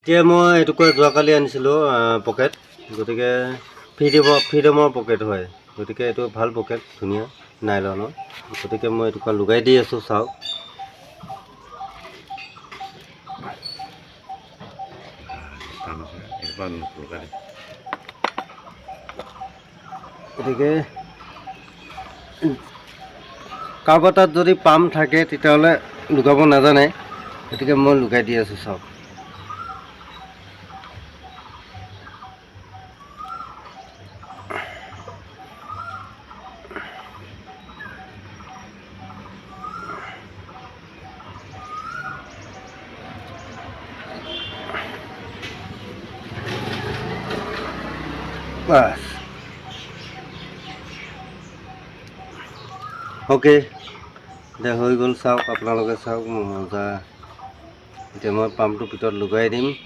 এতিয়া মই এইটুকুৰা যোৱাকালি আনিছিলোঁ পকেট, গতিকে ফ্ৰীডমৰ পকেট হয়, গতিকে এইটো ভাল পকেট, ধুনীয়া নাইলনৰ। গতিকে মই এইটুকুৰা লগাই দি আছোঁ, চাওক। গতিকে কাৰোবাৰ তাত যদি পাম্প থাকে তেতিয়াহ'লে লগাব নাজানে, গতিকে মই লগাই দি আছোঁ, চাওক। বাস অ'কে, এতিয়া হৈ গ'ল, চাওক আপোনালোকে চাওক মজা। এতিয়া মই পাম্পটোৰ ভিতৰত লগাই দিম।